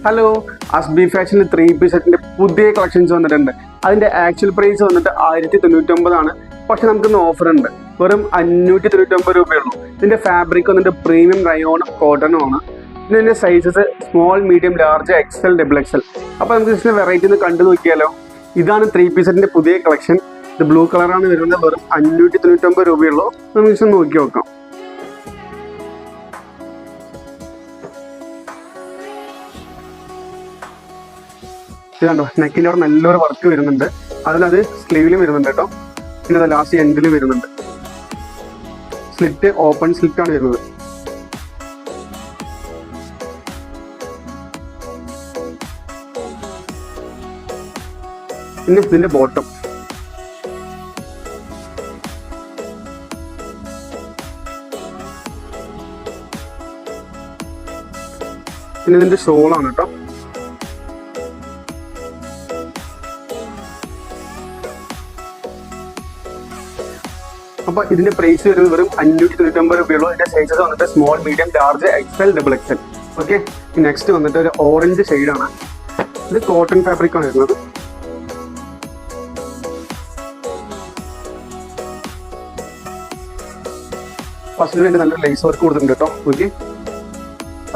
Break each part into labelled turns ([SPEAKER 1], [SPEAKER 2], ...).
[SPEAKER 1] Hello, അസ്ബി ഫാഷനിൽ 3-piece സെറ്റിന്റെ പുതിയ കളക്ഷൻസ് വന്നിട്ടുണ്ട്. അതിന്റെ ആക്ച്വൽ പ്രൈസ് വന്നിട്ട് 1099 പക്ഷെ നമുക്കിന്ന് ഓഫർ ഉണ്ട്. വെറും 599 രൂപയുള്ളൂ. ഇതിന്റെ ഫാബ്രിക് വന്നിട്ട് പ്രീമിയം റയോണും കോട്ടണും ആണ്. പിന്നെ ഇതിന്റെ sizes small, medium, large, XL, double XL. അപ്പൊ നമുക്ക് ഇതിന്റെ വെറൈറ്റി ഒന്ന് കണ്ടു നോക്കിയാലോ. ഇതാണ് 3-piece സെറ്റിന്റെ പുതിയ കളക്ഷൻ. ഇത് ബ്ലൂ കളറാണ് വരുന്നത്. വെറും 599 രൂപയുള്ളൂ. നമുക്ക് നോക്കി നോക്കാം. ഇത് കണ്ടോ, നെക്കിൻ്റെ അവിടെ നല്ലൊരു വർക്ക് വരുന്നുണ്ട്. അതിലത് സ്ലീവിലും വരുന്നുണ്ട് കേട്ടോ. പിന്നെ അത് ലാസ്റ്റ് എൻഡിലും വരുന്നുണ്ട്. സ്ലിറ്റ് ഓപ്പൺ സ്ലിറ്റ് ആണ് വരുന്നത്. പിന്നെ ഇതിന്റെ ബോട്ടം, പിന്നെ ഇതിന്റെ ഷോളാണ് കേട്ടോ. അപ്പൊ ഇതിന്റെ പ്രൈസ് വരുന്നത് വെറും 599 രൂപയുള്ളൂ. ഇതിന്റെ സൈസസ് വന്നിട്ട് small, medium, large, XL, double XL. Okay, next വന്നിട്ട് ഒരു ഓറഞ്ച് ഷെയ്ഡാണ്. ഇത് കോട്ടൺ ഫാബ്രിക് ആണ് വരുന്നത്. ഫസ്റ്റിന് വേണ്ടി നല്ലൊരു ലേസ് വർക്ക് കൊടുത്തിട്ടുണ്ട് കേട്ടോ. ഓക്കെ,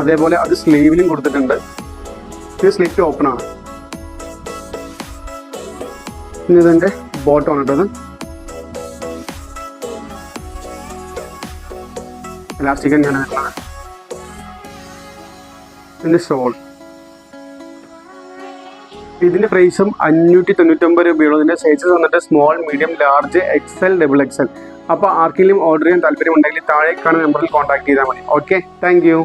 [SPEAKER 1] അതേപോലെ അത് സ്ലീവിലും കൊടുത്തിട്ടുണ്ട്. ഇത് സ്ലിറ്റ് ഓപ്പൺ ആണ്. പിന്നെ ഇതിന്റെ ബോട്ടം ആണ് കേട്ടോ. ഇലാസ്റ്റിക് തന്നെയാണ് വരുന്നത്. ഇതിന്റെ ഷോൾ, ഇതിന്റെ പ്രൈസും 599 രൂപയുള്ളൂ. ഇതിന്റെ സൈസസ് വന്നിട്ട് small, medium, large, XL, double XL. അപ്പോൾ ആർക്കെങ്കിലും ഓർഡർ ചെയ്യാൻ താല്പര്യം ഉണ്ടെങ്കിൽ താഴെ കാണുന്ന നമ്പറിൽ കോൺടാക്ട് ചെയ്താൽ മതി. Okay, thank you.